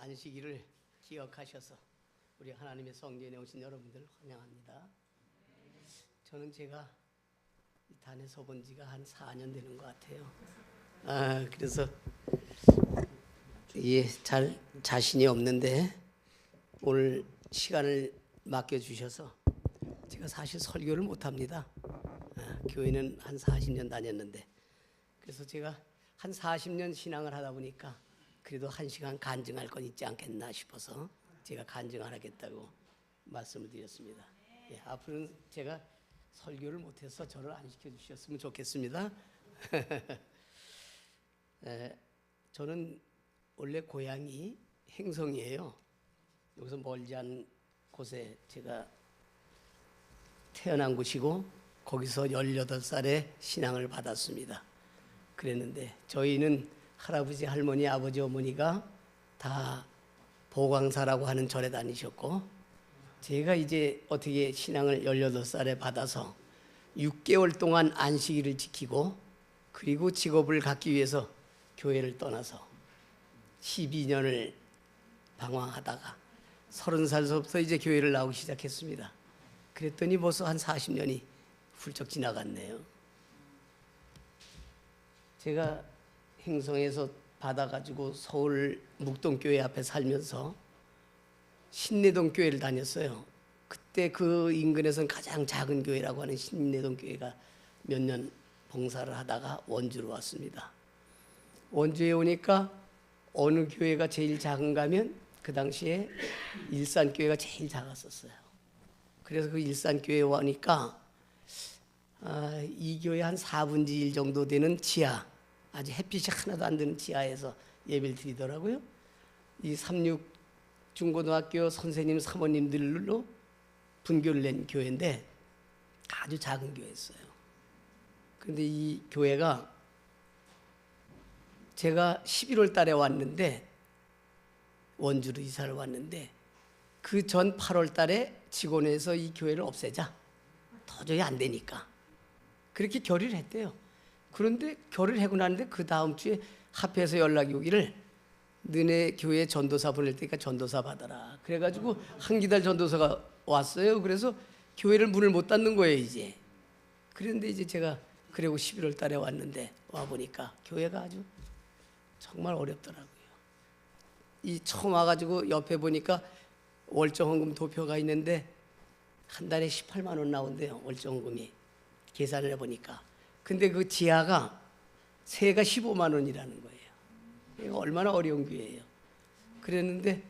안식일을 기억하셔서 우리 하나님의 성전에 오신 여러분들 환영합니다. 저는 제가 이 단에 서본 지가 한 4년 되는 것 같아요. 그래서 잘 자신이 없는데 오늘 시간을 맡겨주셔서 제가 사실 설교를 못합니다. 교회는 한 40년 다녔는데 그래서 제가 한 40년 신앙을 하다 보니까 그래도 한 시간 간증할 건 있지 않겠나 싶어서 제가 간증을 하겠다고 말씀을 드렸습니다. 앞으로는 제가 설교를 못해서 저를 안 시켜주셨으면 좋겠습니다. 저는 원래 고향이 행성이에요. 여기서 멀지 않은 곳에 제가 태어난 곳이고 거기서 18살에 신앙을 받았습니다. 그랬는데 저희는 할아버지, 할머니, 아버지, 어머니가 다 보광사라고 하는 절에 다니셨고 제가 이제 어떻게 신앙을 18살에 받아서 6개월 동안 안식일을 지키고 그리고 직업을 갖기 위해서 교회를 떠나서 12년을 방황하다가 30살서부터 이제 교회를 나오기 시작했습니다. 그랬더니 벌써 한 40년이 훌쩍 지나갔네요. 제가 행성에서 받아가지고 서울 묵동교회 앞에 살면서 신내동 교회를 다녔어요. 그때 그 인근에서는 가장 작은 교회라고 하는 신내동 교회가 몇 년 봉사를 하다가 원주로 왔습니다. 원주에 오니까 어느 교회가 제일 작은가 하면 그 당시에 일산교회가 제일 작았었어요. 그래서 그 일산교회에 오니까 이 교회 한 4분의 1 정도 되는 지하, 아주 햇빛이 하나도 안 드는 지하에서 예배를 드리더라고요. 이 36 중고등학교 선생님 사모님들로 분교를 낸 교회인데 아주 작은 교회였어요. 그런데 이 교회가 제가 11월 달에 왔는데 원주로 이사를 왔는데 그 전 8월 달에 직원에서 이 교회를 없애자. 도저히 안 되니까. 그렇게 결의를 했대요. 그런데 결의를 하고 나는데 그 다음 주에 합해서 연락이 오기를 너네 교회 전도사 보낼 테니까 전도사 받아라. 그래가지고 한 기달 전도사가 왔어요. 그래서 교회를 문을 못 닫는 거예요 이제. 그런데 이제 제가 그리고 11월 달에 왔는데 와보니까 교회가 아주 정말 어렵더라고요. 이 처음 와가지고 옆에 보니까 월정헌금 도표가 있는데 한 달에 18만 원 나온대요. 월정헌금이. 계산을 해보니까. 근데 그 지하가 세가 15만 원이라는 거예요. 이거 얼마나 어려운 교회예요. 그랬는데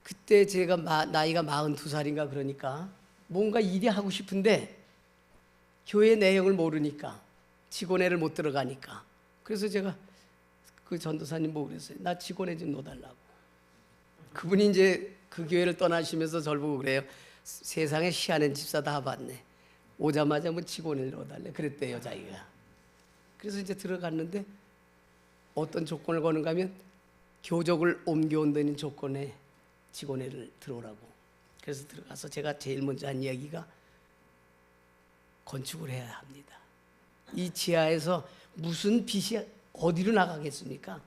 그때 제가 나이가 42살인가 그러니까 뭔가 일이 하고 싶은데 교회 내용을 모르니까 직원회를 못 들어가니까 그래서 제가 그 전도사님 보고 그랬어요. 나 직원회 좀 넣어달라고. 그분이 이제 그 교회를 떠나시면서 저를 보고 그래요. 세상에 희한한 집사 다 봤네. 오자마자 뭐 직원을 넣어달래 그랬대요 자기가. 그래서 이제 들어갔는데 어떤 조건을 거는가 하면 교적을 옮겨온다는 조건에 직원회를 들어오라고. 그래서 들어가서 제가 제일 먼저 한 이야기가 건축을 해야 합니다. 이 지하에서 무슨 빛이 어디로 나가겠습니까?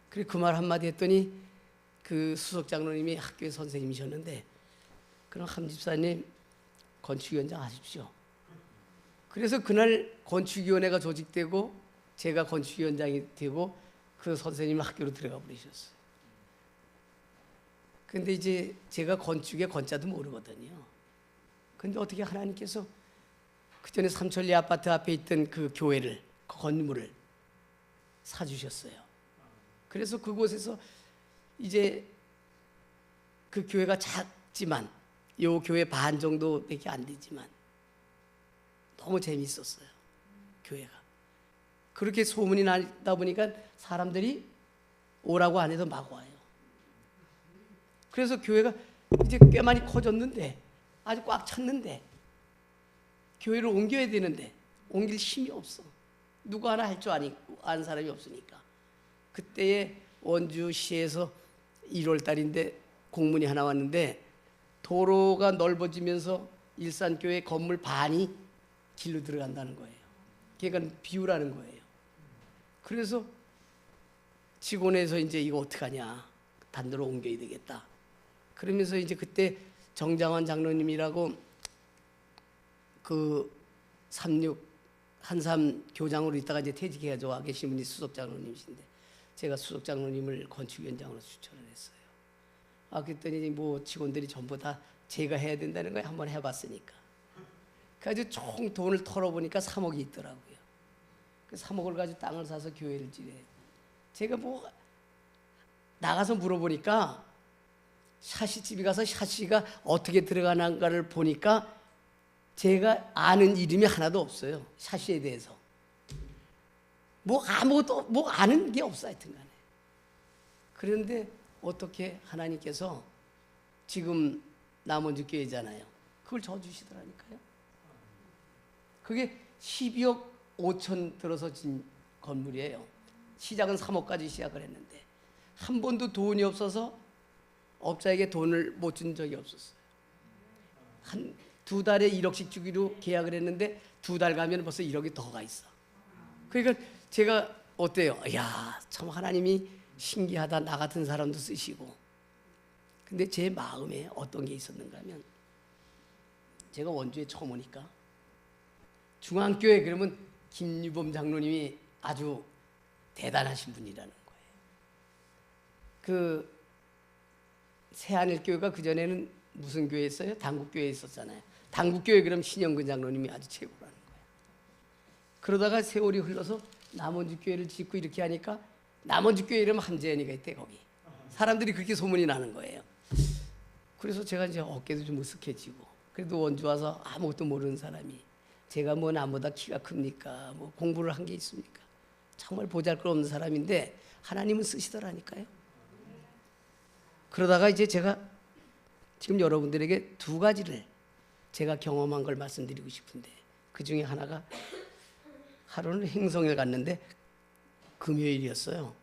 그래 그 말 한마디 했더니 그 수석장로님이 학교의 선생님이셨는데 그럼 함 집사님 건축위원장 하십시오. 그래서 그날 건축위원회가 조직되고 제가 건축위원장이 되고 그 선생님 학교로 들어가 버리셨어요. 근데 이제 제가 건축의 건자도 모르거든요. 근데 어떻게 하나님께서 그 전에 삼천리 아파트 앞에 있던 그 교회를, 그 건물을 사주셨어요. 그래서 그곳에서 이제 그 교회가 작지만 요 교회 반 정도밖에 안 되지만 너무 재미있었어요. 교회가. 그렇게 소문이 나다 보니까 사람들이 오라고 안 해도 막 와요. 그래서 교회가 이제 꽤 많이 커졌는데 아주 꽉 찼는데 교회를 옮겨야 되는데 옮길 힘이 없어. 누구 하나 할 줄 아는 사람이 없으니까. 그때에 원주시에서 1월 달인데 공문이 하나 왔는데 도로가 넓어지면서 일산교회 건물 반이 길로 들어간다는 거예요. 그러니까 비우라는 거예요. 그래서 직원에서 이제 이거 어떡하냐, 단도로 옮겨야 되겠다. 그러면서 이제 그때 정장환 장로님이라고 그 36 한삼 교장으로 있다가 이제 퇴직해가지고 와 계신 분이 수석 장로님이신데, 제가 수석 장로님을 건축위원장으로 추천을 했어요. 그랬더니 뭐 직원들이 전부 다 제가 해야 된다는 거예요. 한번 해봤으니까. 그래가지고 총 돈을 털어보니까 3억이 있더라고요. 그 3억을 가지고 땅을 사서 교회를 지내. 제가 뭐 나가서 물어보니까 샤시집에 가서 샤시가 어떻게 들어가는가를 보니까 제가 아는 이름이 하나도 없어요. 샤시에 대해서. 뭐 아무것도 뭐 아는 게 없어 하여튼 간에. 그런데 어떻게 하나님께서 지금 남원주 교회잖아요. 그걸 줘 주시더라니까요. 그게 12억 5천 들어서 진 건물이에요. 시작은 3억까지 시작을 했는데 한 번도 돈이 없어서 업자에게 돈을 못 준 적이 없었어요. 한 2달에 1억씩 주기로 계약을 했는데 2달 가면 벌써 1억이 더 가 있어. 그러니까 제가 어때요? 야, 참 하나님이 신기하다. 나 같은 사람도 쓰시고. 근데 제 마음에 어떤 게 있었는가 하면, 제가 원주에 처음 오니까 중앙교회 그러면 김유범 장로님이 아주 대단하신 분이라는 거예요. 그 새하늘교회가 그전에는 무슨 교회였어요? 당국교회에 있었잖아요. 당국교회 그럼 신영근 장로님이 아주 최고라는 거예요. 그러다가 세월이 흘러서 남원주교회를 짓고 이렇게 하니까 남원주교회 이러면 함재현이가 있대. 거기 사람들이 그렇게 소문이 나는 거예요. 그래서 제가 이제 어깨도 좀 으쓱해지고, 그래도 원주 와서 아무것도 모르는 사람이 제가 뭐 남보다 키가 큽니까? 뭐 공부를 한 게 있습니까? 정말 보잘것없는 사람인데 하나님은 쓰시더라니까요. 그러다가 이제 제가 지금 여러분들에게 2가지를 제가 경험한 걸 말씀드리고 싶은데, 그 중에 하나가 하루는 행성에 갔는데 금요일이었어요.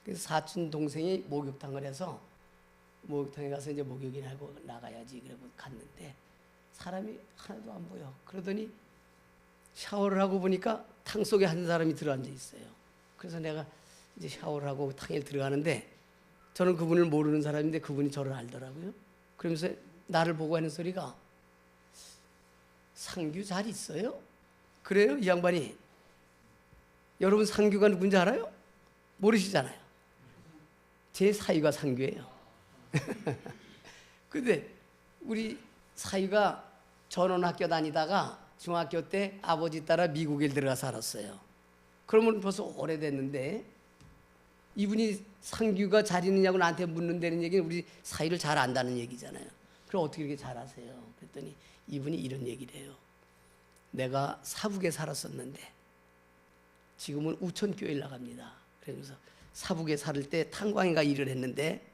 그래서 사촌 동생이 목욕탕을 해서 목욕탕에 가서 이제 목욕이나 하고 나가야지 그러고 갔는데 사람이 하나도 안 보여. 그러더니 샤워를 하고 보니까 탕 속에 한 사람이 들어앉아 있어요. 그래서 내가 이제 샤워를 하고 탕에 들어가는데 저는 그분을 모르는 사람인데 그분이 저를 알더라고요. 그러면서 나를 보고 하는 소리가, 상규 잘 있어요? 그래요? 이 양반이. 여러분 상규가 누군지 알아요? 모르시잖아요. 제 사위가 상규예요. 근데 우리 사위가 전원학교 다니다가 중학교 때 아버지 따라 미국에 들어가 살았어요. 그러면 벌써 오래됐는데 이분이 상규가 잘 있느냐고 나한테 묻는다는 얘기는 우리 사위를 잘 안다는 얘기잖아요. 그럼 어떻게 이렇게 잘 아세요? 그랬더니 이분이 이런 얘기를 해요. 내가 사북에 살았었는데 지금은 우천교회를 나갑니다. 그러면서 사북에 살을 때 탄광이가 일을 했는데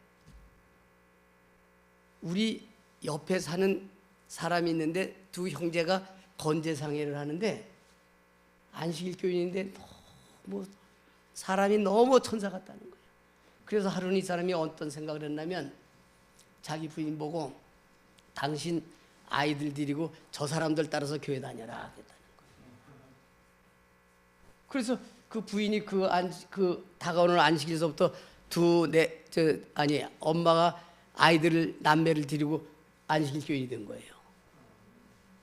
우리 옆에 사는 사람이 있는데 두 형제가 건재상회를 하는데 안식일 교인인데 뭐 사람이 너무 천사 같다는 거예요. 그래서 하루는 이 사람이 어떤 생각을 했냐면 자기 부인 보고 당신 아이들 데리고 저 사람들 따라서 교회 다녀라 하겠다는 거예요. 그래서 그 부인이 그 다가오는 안식일서부터 엄마가 아이들을 남매를 데리고 안식일 교인이 된 거예요.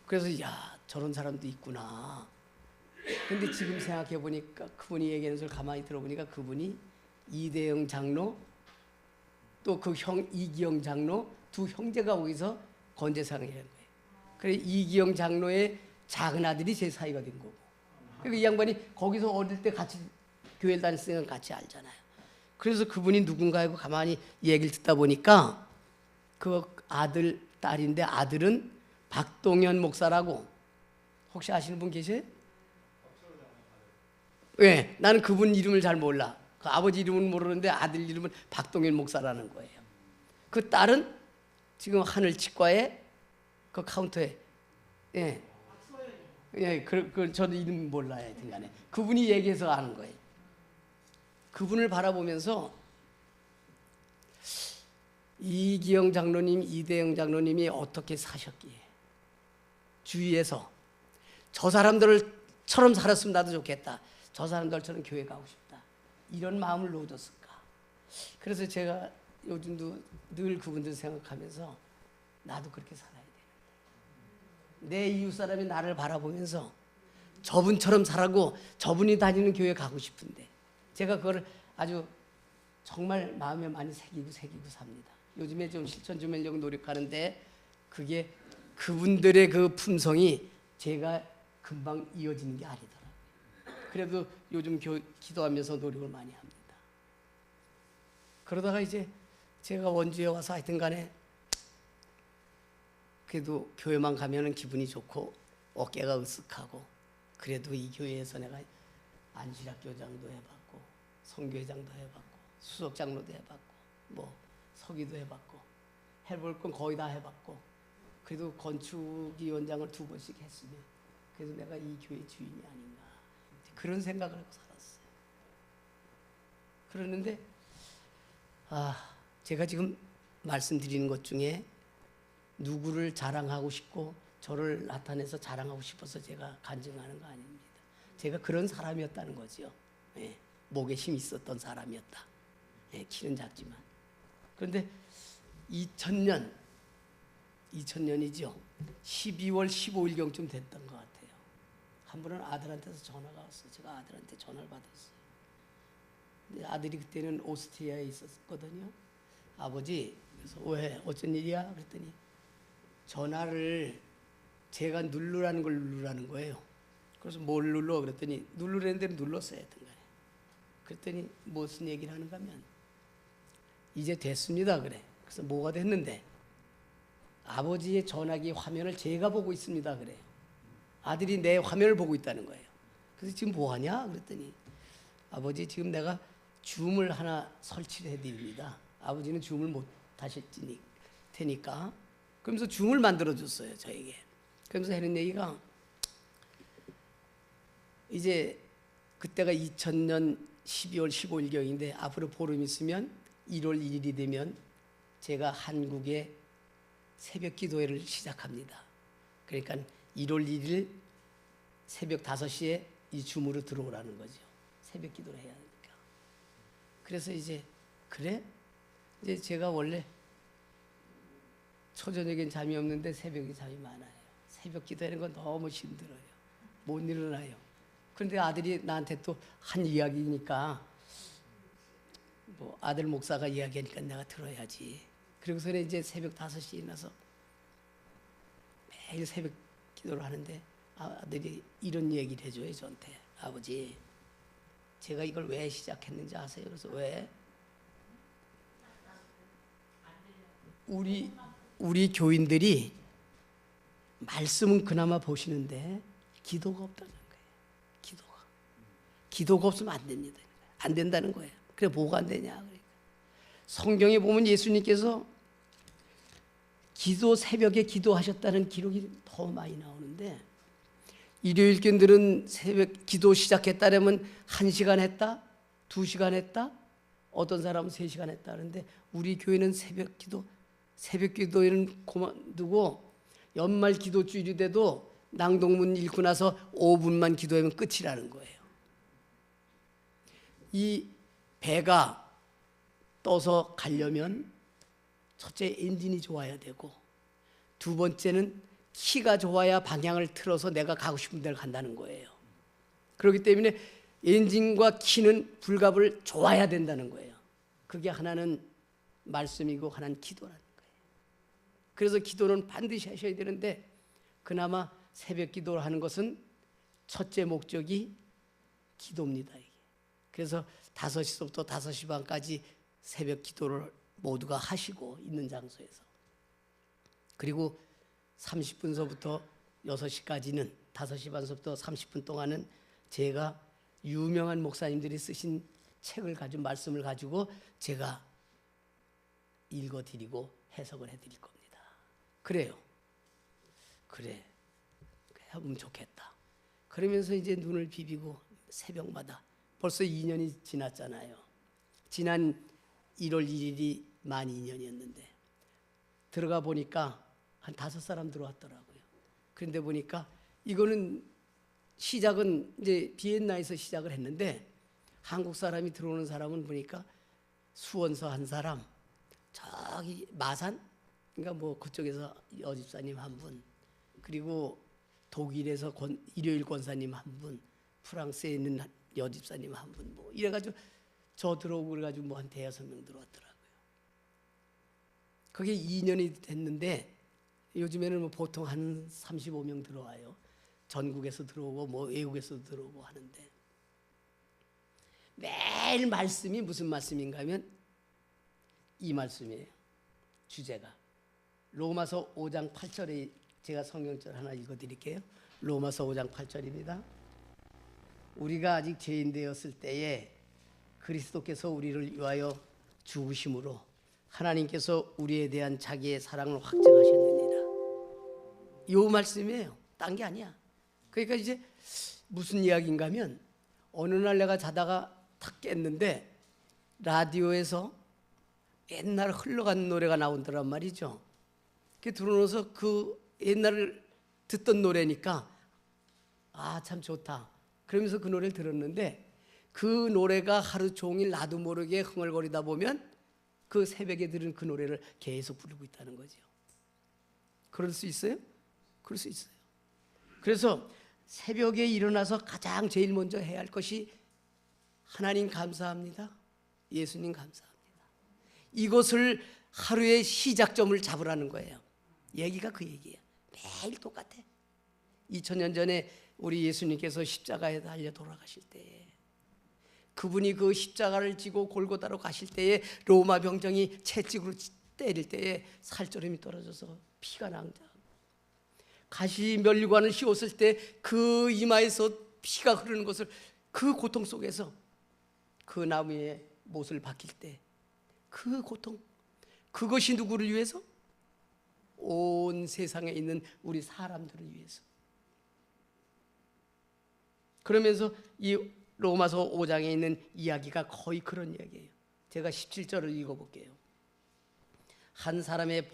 그래서 야, 저런 사람도 있구나. 근데 지금 생각해 보니까 그분이 얘기하는 걸 가만히 들어보니까 그분이 이대영 장로 또 그 형 이기영 장로 두 형제가 거기서 건재상을 한 거예요. 그래 이기영 장로의 작은 아들이 제 사이가 된 거고. 그러니까 이 양반이 거기서 어릴 때 같이 교회를 다녔으니까 같이 알잖아요. 그래서 그분이 누군가 하고 가만히 얘기를 듣다 보니까 그 아들 딸인데 아들은 박동현 목사라고 혹시 아시는 분 계세요? 왜? 나는 그분 이름을 잘 몰라. 그 아버지 이름은 모르는데 아들 이름은 박동현 목사라는 거예요. 그 딸은 지금 하늘치과에 그 카운터에 저도 이름 몰라요. 하여튼간에 그분이 얘기해서 아는 거예요. 그분을 바라보면서 이기영 장로님, 이대영 장로님이 어떻게 사셨기에 주위에서 저 사람들처럼 살았으면 나도 좋겠다. 저 사람들처럼 교회 가고 싶다. 이런 마음을 놓아줬을까? 그래서 제가 요즘도 늘 그분들 생각하면서 나도 그렇게 살아야 돼. 내 이웃 사람이 나를 바라보면서 저분처럼 살고 저분이 다니는 교회 가고 싶은데 제가 그걸 아주 정말 마음에 많이 새기고 삽니다. 요즘에 좀 실천 좀 하려고 노력하는데 그게 그분들의 그 품성이 제가 금방 이어지는 게 아니더라고요. 그래도 요즘 기도하면서 노력을 많이 합니다. 그러다가 이제 제가 원주에 와서 하여튼 간에 그래도 교회만 가면은 기분이 좋고 어깨가 으쓱하고 그래도 이 교회에서 내가 안식학교장도 해봤고 선교회장도 해봤고 수석장로도 해봤고 뭐 서기도 해봤고 해볼 건 거의 다 해봤고 그래도 건축위원장을 2번씩 했으면 그래서 내가 이 교회 주인이 아닌가 그런 생각을 하고 살았어요. 그러는데 제가 지금 말씀드리는 것 중에 누구를 자랑하고 싶고 저를 나타내서 자랑하고 싶어서 제가 간증하는 거 아닙니다. 제가 그런 사람이었다는 거죠. 예, 목에 힘이 있었던 사람이었다. 예, 키는 작지만. 그런데 2000년이죠. 12월 15일경쯤 됐던 것 같아요. 한 번은 아들한테서 전화가 왔어요. 제가 아들한테 전화를 받았어요. 근데 아들이 그때는 오스트리아에 있었거든요. 아버지, 그래서 왜 어쩐 일이야? 그랬더니 전화를 제가 누르라는 걸 누르라는 거예요. 그래서 뭘 눌러? 그랬더니 누르라는 대로 눌렀어요. 하여튼간에. 그랬더니 무슨 얘기를 하는가 하면 이제 됐습니다. 그래. 그래서 뭐가 됐는데 아버지의 전화기 화면을 제가 보고 있습니다. 그래요. 아들이 내 화면을 보고 있다는 거예요. 그래서 지금 뭐 하냐? 그랬더니 아버지 지금 내가 줌을 하나 설치를 해드립니다. 아버지는 줌을 못 하실 테니까. 그러면서 줌을 만들어줬어요. 저에게. 그러면서 하는 얘기가 이제 그때가 2000년 12월 15일경인데 앞으로 보름 있으면 1월 1일이 되면 제가 한국에 새벽 기도회를 시작합니다. 그러니까 1월 1일 새벽 5시에 이 줌으로 들어오라는 거죠. 새벽 기도를 해야 하니까. 그래서 이제 그래? 이제 제가 원래 초저녁엔 잠이 없는데 새벽에 잠이 많아요. 새벽 기도하는 건 너무 힘들어요. 못 일어나요. 그런데 아들이 나한테 또 한 이야기니까 뭐 아들 목사가 이야기하니까 내가 들어야지. 그리고서는 이제 새벽 5시에 일어나서 매일 새벽 기도를 하는데 아들이 이런 얘기를 해줘요. 저한테. 아버지, 제가 이걸 왜 시작했는지 아세요? 그래서 왜? 우리 교인들이 말씀은 그나마 보시는데 기도가 없다는 거예요. 기도가 없으면 안 됩니다. 안 된다는 거예요. 그래 뭐가 안 되냐? 그러니까. 성경에 보면 예수님께서 새벽에 기도하셨다는 기록이 더 많이 나오는데 일요일견들은 새벽 기도 시작했다면 1시간 했다, 2시간 했다, 어떤 사람은 3시간 했다 하는데 우리 교회는 새벽 기도에는 그만두고 연말 기도주일이 돼도 낭독문 읽고 나서 5분만 기도하면 끝이라는 거예요. 이 배가 떠서 가려면 첫째 엔진이 좋아야 되고 두 번째는 키가 좋아야 방향을 틀어서 내가 가고 싶은 데를 간다는 거예요. 그렇기 때문에 엔진과 키는 불갑을 좋아야 된다는 거예요. 그게 하나는 말씀이고 하나는 기도라는 거예요. 그래서 기도는 반드시 하셔야 되는데 그나마 새벽 기도를 하는 것은 첫째 목적이 기도입니다. 이게. 그래서 5시부터 5시 반까지 새벽 기도를 모두가 하시고 있는 장소에서 그리고 30분서부터 6시까지는 5시 반서부터 30분 동안은 제가 유명한 목사님들이 쓰신 책을 가지고 말씀을 가지고 제가 읽어드리고 해석을 해드릴 겁니다. 그래요. 그래. 해보면 좋겠다. 그러면서 이제 눈을 비비고 새벽마다 벌써 2년이 지났잖아요. 지난 1월 1일이 만 2년이었는데 들어가 보니까 한 5사람 들어왔더라고요. 그런데 보니까 이거는 시작은 이제 비엔나에서 시작을 했는데 한국 사람이 들어오는 사람은 보니까 수원서 한 사람, 저기 마산, 그러니까 뭐 그쪽에서 여집사님 한 분, 그리고 독일에서 일요일 권사님 한 분, 프랑스에 있는 여집사님 한 분, 뭐 이래가지고 저 들어오고 그래가지고 뭐 한 대여섯 명 들어왔더라고요. 그게 2년이 됐는데 요즘에는 뭐 보통 한 35명 들어와요. 전국에서 들어오고 뭐 외국에서도 들어오고 하는데, 매일 말씀이 무슨 말씀인가 하면 이 말씀이에요. 주제가 로마서 5장 8절에 제가 성경절 하나 읽어드릴게요. 로마서 5장 8절입니다. 우리가 아직 죄인 되었을 때에 그리스도께서 우리를 위하여 죽으심으로 하나님께서 우리에 대한 자기의 사랑을 확증하셨느니라. 이 말씀이에요. 딴 게 아니야. 그러니까 이제 무슨 이야기인가 하면, 어느 날 내가 자다가 탁 깼는데 라디오에서 옛날 흘러간 노래가 나오더란 말이죠. 그 들어놓아서 그 옛날 듣던 노래니까 아, 참 좋다. 그러면서 그 노래를 들었는데, 그 노래가 하루 종일 나도 모르게 흥얼거리다 보면 그 새벽에 들은 그 노래를 계속 부르고 있다는 거죠. 그럴 수 있어요? 그럴 수 있어요. 그래서 새벽에 일어나서 가장 제일 먼저 해야 할 것이 하나님 감사합니다, 예수님 감사합니다, 이것을 하루의 시작점을 잡으라는 거예요. 얘기가 그 얘기예요. 매일 똑같아. 2000년 전에 우리 예수님께서 십자가에 달려 돌아가실 때에, 그분이 그 십자가를 지고 골고다로 가실 때에 로마 병정이 채찍으로 때릴 때에 살점이 떨어져서 피가 낭자, 가시 면류관을 씌웠을 때 그 이마에서 피가 흐르는 것을, 그 고통 속에서 그 나무의 못을 박힐 때 그 고통, 그것이 누구를 위해서? 온 세상에 있는 우리 사람들을 위해서. 그러면서 이 로마서 5장에 있는 이야기가 거의 그런 이야기예요. 제가 17절을 읽어볼게요. 한 사람의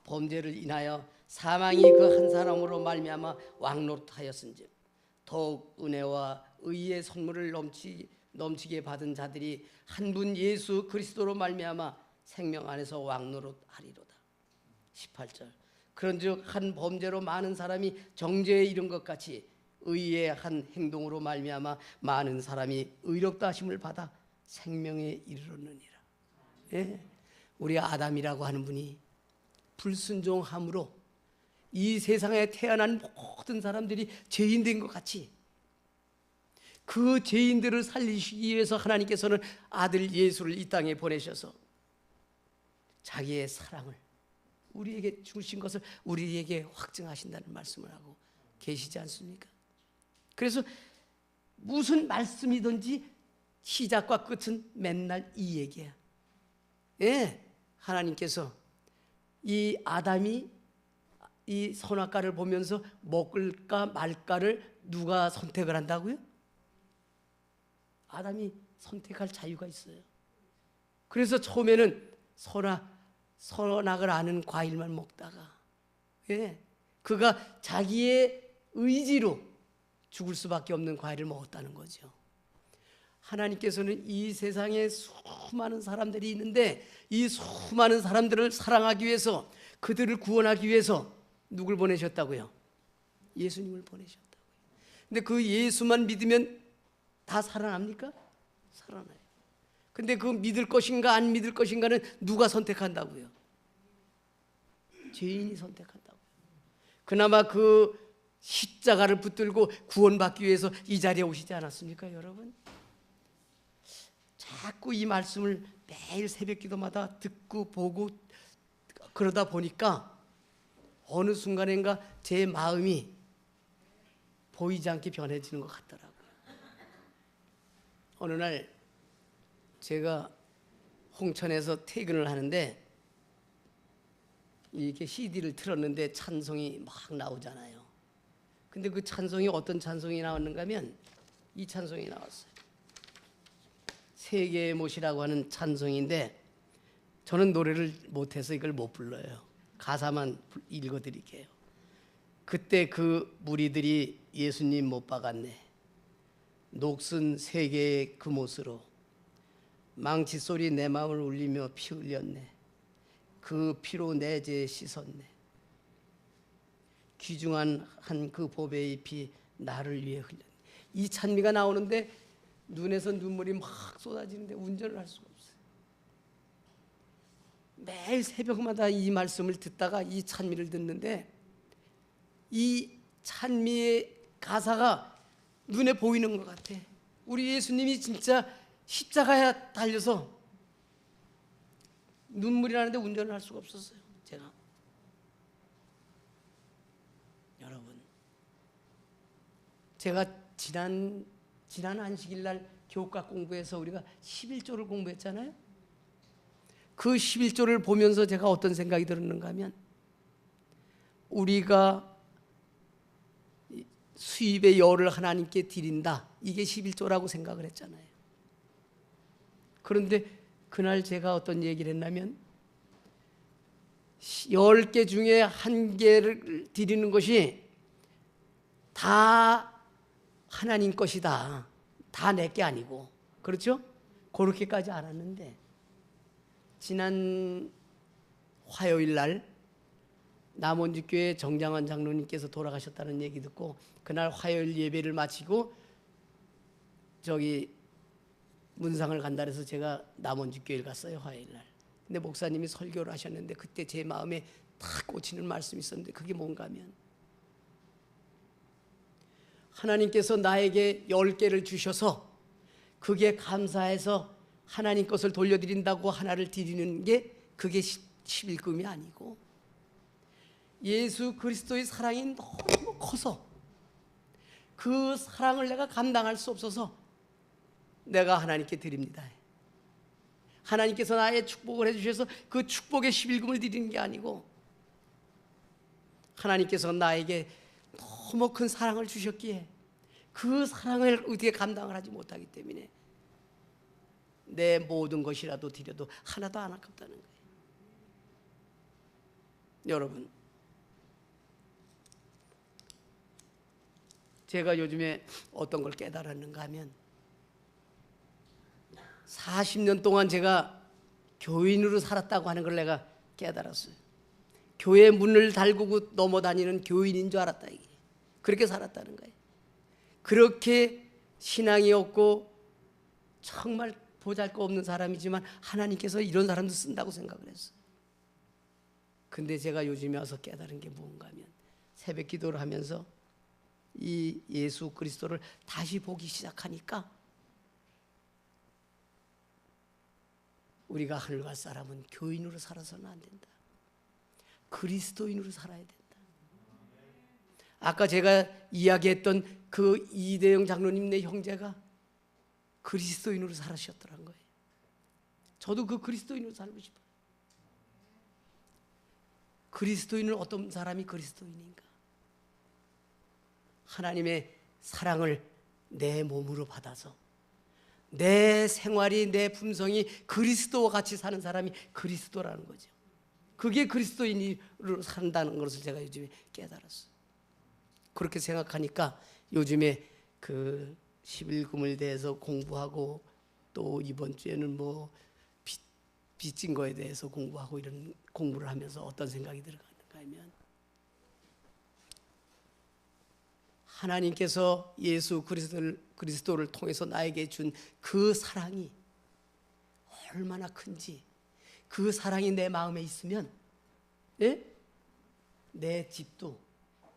범죄를 인하여 사망이 그 한 사람으로 말미암아 왕노릇하였은즉 더욱 은혜와 의의 선물을 넘치게 받은 자들이 한 분 예수 그리스도로 말미암아 생명 안에서 왕노릇하리로다. 18절. 그런즉 한 범죄로 많은 사람이 정죄에 이른 것 같이 의의 한 행동으로 말미암아 많은 사람이 의롭다 하심을 받아 생명에 이르렀느니라. 예? 우리 아담이라고 하는 분이 불순종함으로 이 세상에 태어난 모든 사람들이 죄인된 것 같이, 그 죄인들을 살리시기 위해서 하나님께서는 아들 예수를 이 땅에 보내셔서 자기의 사랑을 우리에게 주신 것을 우리에게 확증하신다는 말씀을 하고 계시지 않습니까? 그래서 무슨 말씀이든지 시작과 끝은 맨날 이 얘기야. 예, 하나님께서 이 아담이 이 선악과를 보면서 먹을까 말까를 누가 선택을 한다고요? 아담이 선택할 자유가 있어요. 그래서 처음에는 선악을 아는 과일만 먹다가, 예, 그가 자기의 의지로 죽을 수밖에 없는 과일을 먹었다는 거죠. 하나님께서는 이 세상에 수많은 사람들이 있는데 이 수많은 사람들을 사랑하기 위해서, 그들을 구원하기 위해서 누굴 보내셨다고요? 예수님을 보내셨다고요. 근데 그 예수만 믿으면 다 살아납니까? 살아나요. 근데 그 믿을 것인가 안 믿을 것인가는 누가 선택한다고요? 죄인이 선택한다고요. 그나마 그 십자가를 붙들고 구원받기 위해서 이 자리에 오시지 않았습니까, 여러분? 자꾸 이 말씀을 매일 새벽 기도마다 듣고 보고 그러다 보니까 어느 순간인가 제 마음이 보이지 않게 변해지는 것 같더라고요. 어느 날 제가 홍천에서 퇴근을 하는데 이렇게 CD를 틀었는데 찬송이 막 나오잖아요. 근데 그 찬송이 어떤 찬송이 나왔는가 하면 이 찬송이 나왔어요. 세계의 못이라고 하는 찬송인데 저는 노래를 못해서 이걸 못 불러요. 가사만 읽어드릴게요. 그때 그 무리들이 예수님 못 박았네. 녹슨 세계의 그 못으로 망치 소리 내 마음을 울리며 피 흘렸네. 그 피로 내 죄 씻었네. 귀중한 한 그 보배의 피 나를 위해 흘렸네. 이 찬미가 나오는데 눈에서 눈물이 막 쏟아지는데 운전을 할 수가 없어요. 매일 새벽마다 이 말씀을 듣다가 이 찬미를 듣는데 이 찬미의 가사가 눈에 보이는 것 같아. 우리 예수님이 진짜 십자가에 달려서 눈물이 나는데 운전을 할 수가 없었어요. 제가. 여러분, 제가 지난 안식일 날 교과 공부해서 우리가 11조를 공부했잖아요. 그 11조를 보면서 제가 어떤 생각이 들었는가 하면 우리가 수입의 열을 하나님께 드린다. 이게 11조라고 생각을 했잖아요. 그런데 그날 제가 어떤 얘기를 했냐면 10개 중에 1개를 드리는 것이 다 하나님 것이다. 다 내 게 아니고. 그렇죠? 그렇게까지 알았는데 지난 화요일 날 남원주교회 정장환 장로님께서 돌아가셨다는 얘기 듣고 그날 화요일 예배를 마치고 저기 문상을 간다 해서 제가 남원주교회를 갔어요. 화요일 날. 근데 목사님이 설교를 하셨는데 그때 제 마음에 탁 꽂히는 말씀이 있었는데 그게 뭔가 하면 하나님께서 나에게 10개를 주셔서 그게 감사해서 하나님 것을 돌려드린다고 하나를 드리는 게 그게 11금이 아니고 예수 그리스도의 사랑이 너무 커서 그 사랑을 내가 감당할 수 없어서 내가 하나님께 드립니다. 하나님께서 나의 축복을 해주셔서 그 축복의 11금을 드리는 게 아니고 하나님께서 나에게 너무 큰 사랑을 주셨기에 그 사랑을 어떻게 감당을 하지 못하기 때문에 내 모든 것이라도 드려도 하나도 안 아깝다는 거예요. 여러분, 제가 요즘에 어떤 걸 깨달았는가 하면 40년 동안 제가 교인으로 살았다고 하는 걸 내가 깨달았어요. 교회 문을 달구고 넘어다니는 교인인 줄 알았다. 이게. 그렇게 살았다는 거예요. 그렇게 신앙이 없고 정말 보잘것없는 사람이지만 하나님께서 이런 사람도 쓴다고 생각을 했어요. 근데 제가 요즘에 와서 깨달은 게 뭔가 하면 새벽 기도를 하면서 이 예수 그리스도를 다시 보기 시작하니까 우리가 하늘 갈 사람은 교인으로 살아서는 안 된다. 그리스도인으로 살아야 된다. 아까 제가 이야기했던 그 이대영 장로님 내 형제가 그리스도인으로 살으셨더란 거예요. 저도 그 그리스도인으로 살고 싶어요. 그리스도인은 어떤 사람이 그리스도인인가? 하나님의 사랑을 내 몸으로 받아서 내 생활이 내 품성이 그리스도와 같이 사는 사람이 그리스도라는 거죠. 그게 그리스도인으로 산다는 것을 제가 요즘에 깨달았어요. 그렇게 생각하니까 요즘에 그 11금을 대해서 공부하고 또 이번 주에는 뭐 빚진 거에 대해서 공부하고 이런 공부를 하면서 어떤 생각이 들어가는가 하면 하나님께서 예수 그리스도를 통해서 나에게 준 그 사랑이 얼마나 큰지 그 사랑이 내 마음에 있으면 내 집도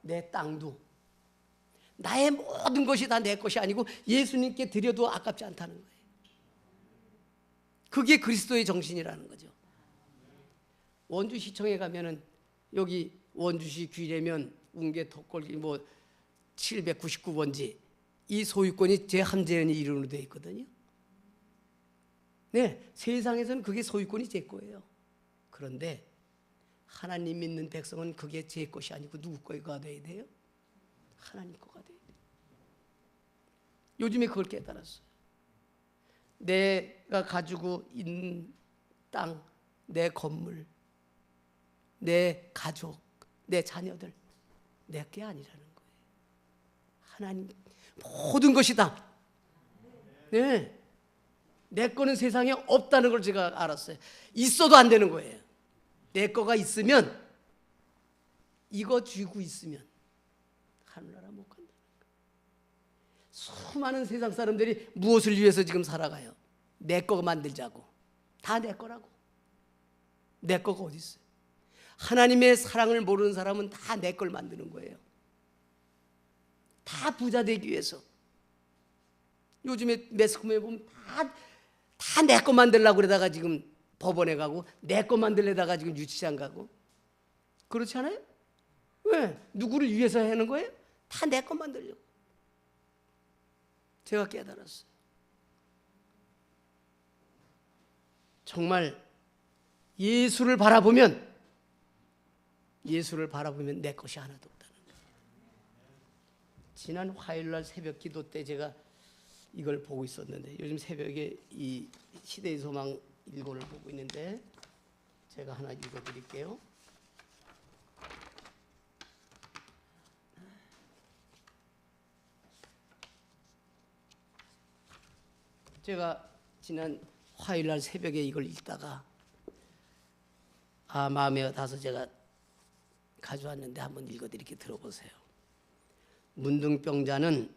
내 땅도 나의 모든 것이 다 내 것이 아니고 예수님께 드려도 아깝지 않다는 거예요. 그게 그리스도의 정신이라는 거죠. 원주시청에 가면은 여기 원주시 귀례면 웅계 덕골기 뭐 799번지 이 소유권이 제 함재현이 이름으로 되어 있거든요. 네, 세상에서는 그게 소유권이 제 거예요. 그런데 하나님 믿는 백성은 그게 제 것이 아니고 누구 거가 돼야 돼요? 하나님 거가 돼야 돼요. 요즘에 그걸 깨달았어요. 내가 가지고 있는 땅, 내 건물, 내 가족, 내 자녀들 내 게 아니라는 거예요. 하나님 모든 것이다. 네. 내 거는 세상에 없다는 걸 제가 알았어요. 있어도 안 되는 거예요. 내 거가 있으면, 이거 쥐고 있으면 하늘나라 못 간다는 거예요. 수많은 세상 사람들이 무엇을 위해서 지금 살아가요? 내 거 만들자고. 다 내 거라고. 내 거가 어디 있어요? 하나님의 사랑을 모르는 사람은 다 내 걸 만드는 거예요. 다 부자 되기 위해서. 요즘에 매스컴에 보면 다 내 거 만들려고 그러다가 지금 법원에 가고, 내 거 만들려다가 지금 유치장 가고. 그렇지 않아요? 왜? 누구를 위해서 하는 거예요? 다 내 거 만들려고. 제가 깨달았어요. 정말 예수를 바라보면 내 것이 하나도 없다는 거예요. 지난 화요일날 새벽 기도 때 제가 이걸 보고 있었는데, 요즘 새벽에 이 시대의 소망 일권을 보고 있는데, 제가 하나 읽어드릴게요. 제가 지난 화요일날 새벽에 이걸 읽다가 마음에 닿아서 제가 가져왔는데 한번 읽어드릴게. 들어보세요. 문둥병자는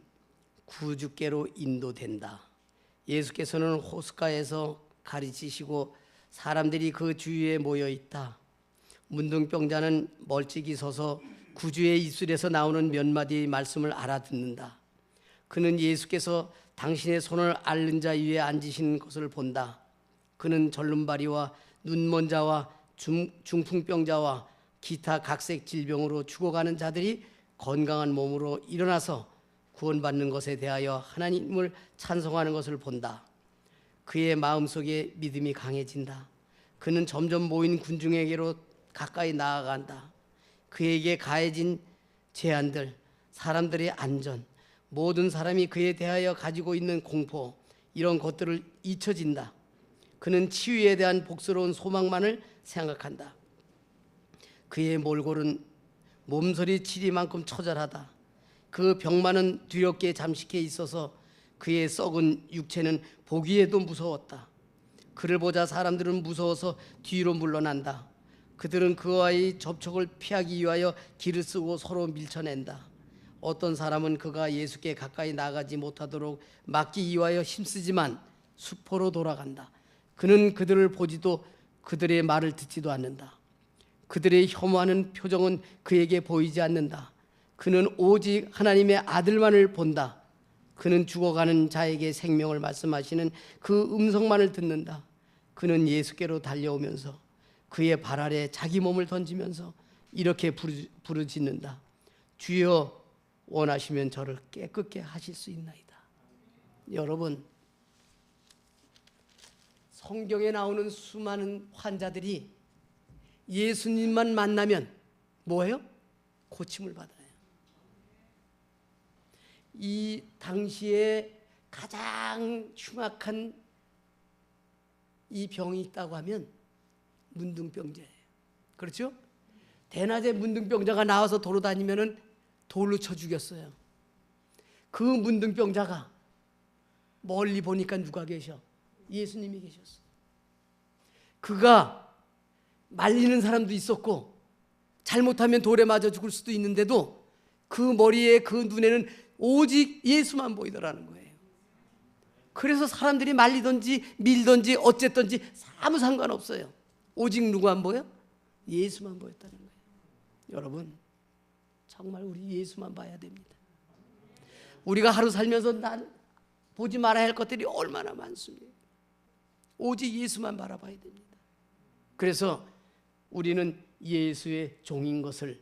구주께로 인도된다. 예수께서는 호숫가에서 가르치시고 사람들이 그 주위에 모여 있다. 문둥병자는 멀찍이 서서 구주의 입술에서 나오는 몇 마디 말씀을 알아듣는다. 그는 예수께서 당신의 손을 앓는 자 위에 앉으신 것을 본다. 그는 절름발이와 눈먼 자와 중풍병자와 기타 각색 질병으로 죽어가는 자들이 건강한 몸으로 일어나서 구원받는 것에 대하여 하나님을 찬송하는 것을 본다. 그의 마음속에 믿음이 강해진다. 그는 점점 모인 군중에게로 가까이 나아간다. 그에게 가해진 제한들, 사람들의 안전, 모든 사람이 그에 대하여 가지고 있는 공포, 이런 것들을 잊혀진다. 그는 치유에 대한 복스러운 소망만을 생각한다. 그의 몰골은 몸서리 치리만큼 처절하다. 그 병만은 두렵게 잠식해 있어서 그의 썩은 육체는 보기에도 무서웠다. 그를 보자 사람들은 무서워서 뒤로 물러난다. 그들은 그와의 접촉을 피하기 위하여 길을 쓰고 서로 밀쳐낸다. 어떤 사람은 그가 예수께 가까이 나가지 못하도록 막기 위하여 힘쓰지만 수포로 돌아간다. 그는 그들을 보지도 그들의 말을 듣지도 않는다. 그들의 혐오하는 표정은 그에게 보이지 않는다. 그는 오직 하나님의 아들만을 본다. 그는 죽어가는 자에게 생명을 말씀하시는 그 음성만을 듣는다. 그는 예수께로 달려오면서 그의 발 아래 자기 몸을 던지면서 이렇게 부르짖는다. 주여, 원하시면 저를 깨끗게 하실 수 있나이다. 여러분, 성경에 나오는 수많은 환자들이 예수님만 만나면 뭐예요? 고침을 받아요. 이 당시에 가장 흉악한 이 병이 있다고 하면 문둥병자예요. 그렇죠? 대낮에 문둥병자가 나와서 돌아다니면은 돌로 쳐 죽였어요. 그 문둥병자가 멀리 보니까 누가 계셔? 예수님이 계셨어. 그가 말리는 사람도 있었고 잘못하면 돌에 맞아 죽을 수도 있는데도 그 머리에 그 눈에는 오직 예수만 보이더라는 거예요. 그래서 사람들이 말리든지 밀든지 어쨌든지 아무 상관없어요. 오직 누구 안 보여? 예수만 보였다는 거예요. 여러분, 정말 우리 예수만 봐야 됩니다. 우리가 하루 살면서 보지 말아야 할 것들이 얼마나 많습니까? 오직 예수만 바라봐야 됩니다. 그래서 우리는 예수의 종인 것을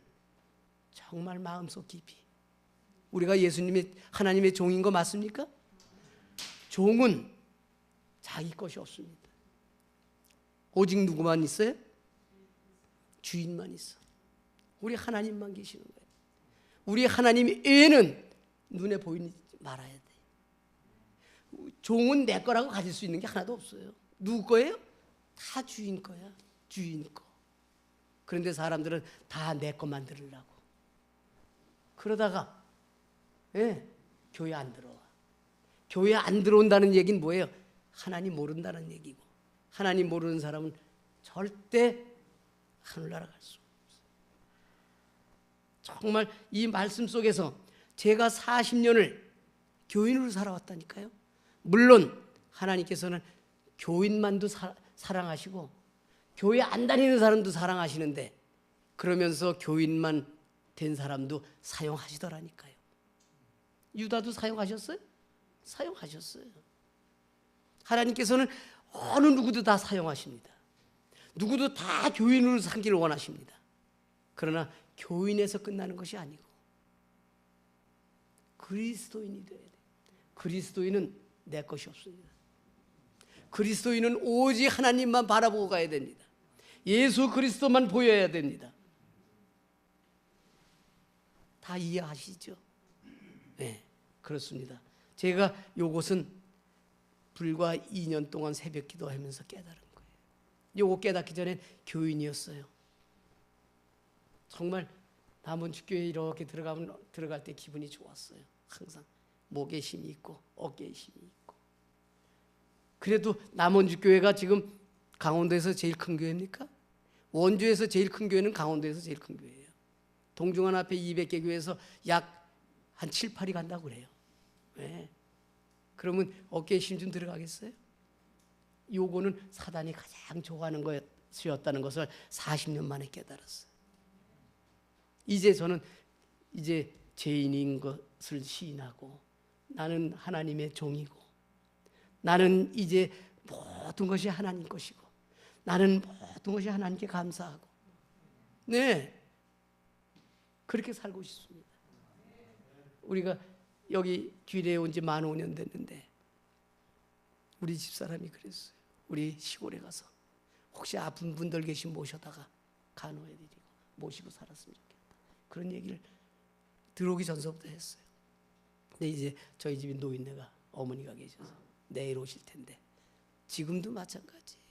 정말 마음속 깊이, 우리가 예수님의 하나님의 종인 거 맞습니까? 종은 자기 것이 없습니다. 오직 누구만 있어요? 주인만 있어. 우리 하나님만 계시는 거예요. 우리 하나님 외에는 눈에 보이지 말아야 돼. 종은 내 거라고 가질 수 있는 게 하나도 없어요. 누구 거예요? 다 주인 거야. 주인 거. 그런데 사람들은 다 내 거 만들려고. 그러다가 교회 안 들어와. 교회 안 들어온다는 얘기는 뭐예요? 하나님 모른다는 얘기고, 하나님 모르는 사람은 절대 하늘나라 갈 수 없어요. 정말 이 말씀 속에서 제가 40년을 교인으로 살아왔다니까요. 물론 하나님께서는 교인만도 사랑하시고 교회 안 다니는 사람도 사랑하시는데, 그러면서 교인만 된 사람도 사용하시더라니까요. 유다도 사용하셨어요? 사용하셨어요. 하나님께서는 어느 누구도 다 사용하십니다. 누구도 다 교인으로 삼기를 원하십니다. 그러나 교인에서 끝나는 것이 아니고 그리스도인이 되어야 돼요. 그리스도인은 내 것이 없습니다. 그리스도인은 오직 하나님만 바라보고 가야 됩니다. 예수 그리스도만 보여야 됩니다. 다 이해하시죠? 네, 그렇습니다. 제가 요것은 불과 2년 동안 새벽 기도하면서 깨달은 거예요. 요거 깨닫기 전엔 교인이었어요. 정말 남원주교회 이렇게 들어갈 때 기분이 좋았어요. 항상 목에 힘이 있고 어깨에 힘이 있고. 그래도 남원주교회가 지금 강원도에서 제일 큰 교회입니까? 원주에서 제일 큰 교회는 강원도에서 제일 큰 교회예요. 동중원 앞에 200개 교회에서 약 한 7, 8이 간다고 그래요. 왜? 그러면 어깨에 힘 좀 들어가겠어요? 요거는 사단이 가장 좋아하는 것이었다는 것을 40년 만에 깨달았어요. 이제 저는 이제 죄인인 것을 시인하고, 나는 하나님의 종이고, 나는 이제 모든 것이 하나님 것이고, 나는 모든 것이 하나님께 감사하고, 네, 그렇게 살고 싶습니다. 우리가 여기 귀례에 온 지 만 5년 됐는데 우리 집사람이 그랬어요. 우리 시골에 가서 혹시 아픈 분들 계시면 모셔다가 간호해드리고 모시고 살았으면 좋겠다, 그런 얘기를 들어오기 전서부터 했어요. 근데 이제 저희 집에 노인네가, 어머니가 계셔서 내일 오실 텐데 지금도 마찬가지예요.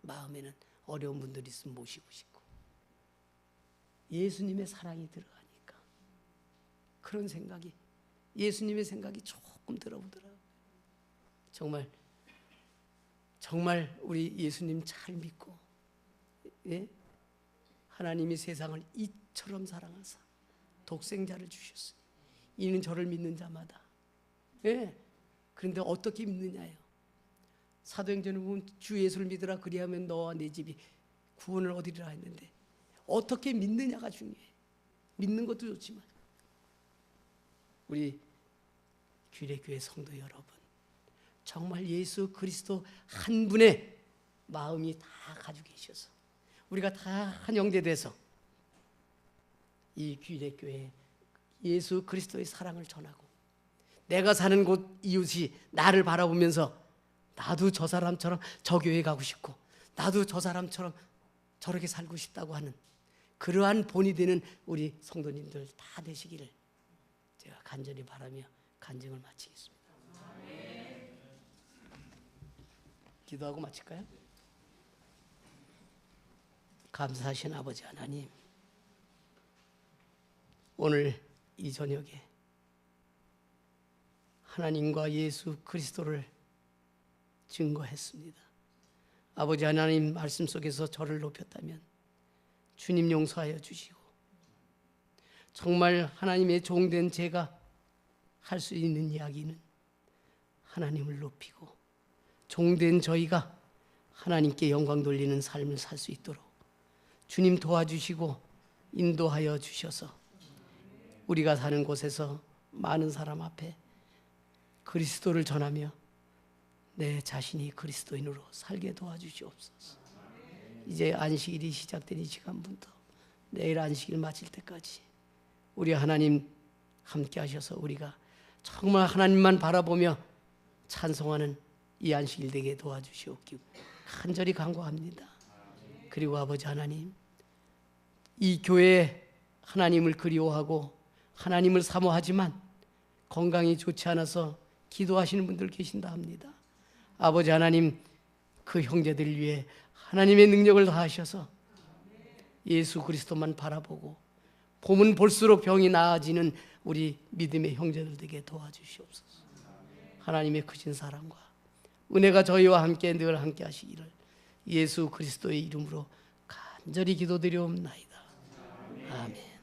마음에는 어려운 분들이 있으면 모시고 싶고, 예수님의 사랑이 들어가니까 그런 생각이, 예수님의 생각이 조금 들어보더라고요. 정말 우리 예수님 잘 믿고, 예? 하나님이 세상을 이처럼 사랑하사 독생자를 주셨으니 이는 저를 믿는 자마다, 예? 그런데 어떻게 믿느냐요? 사도행전에 보면 주 예수를 믿으라 그리하면 너와 내 집이 구원을 얻으리라 했는데, 어떻게 믿느냐가 중요해. 믿는 것도 좋지만 우리 귀례교회 성도 여러분, 정말 예수 그리스도 한 분의 마음이 다 가지고 계셔서 우리가 다 한 형제 돼서 이 귀례교회에 예수 그리스도의 사랑을 전하고, 내가 사는 곳 이웃이 나를 바라보면서 나도 저 사람처럼 저 교회 가고 싶고, 나도 저 사람처럼 저렇게 살고 싶다고 하는 그러한 본이 되는 우리 성도님들 다 되시기를 제가 간절히 바라며 간증을 마치겠습니다. 기도하고 마칠까요? 감사하신 아버지 하나님, 오늘 이 저녁에 하나님과 예수 그리스도를 증거했습니다. 아버지 하나님, 말씀 속에서 저를 높였다면 주님 용서하여 주시고, 정말 하나님의 종된 제가 할 수 있는 이야기는 하나님을 높이고, 종된 저희가 하나님께 영광 돌리는 삶을 살 수 있도록 주님 도와주시고 인도하여 주셔서 우리가 사는 곳에서 많은 사람 앞에 그리스도를 전하며 내 자신이 그리스도인으로 살게 도와주시옵소서. 이제 안식일이 시작된 이 시간부터 내일 안식일 마칠 때까지 우리 하나님 함께 하셔서 우리가 정말 하나님만 바라보며 찬송하는 이 안식일 되게 도와주시옵기를 간절히 간구합니다. 그리고 아버지 하나님, 이 교회에 하나님을 그리워하고 하나님을 사모하지만 건강이 좋지 않아서 기도하시는 분들 계신다 합니다. 아버지 하나님, 그 형제들 위해 하나님의 능력을 다하셔서 예수 그리스도만 바라보고 보면 볼수록 병이 나아지는 우리 믿음의 형제들 되게 도와주시옵소서. 하나님의 크신 사랑과 은혜가 저희와 함께 늘 함께 하시기를 예수 그리스도의 이름으로 간절히 기도드리옵나이다. 아멘.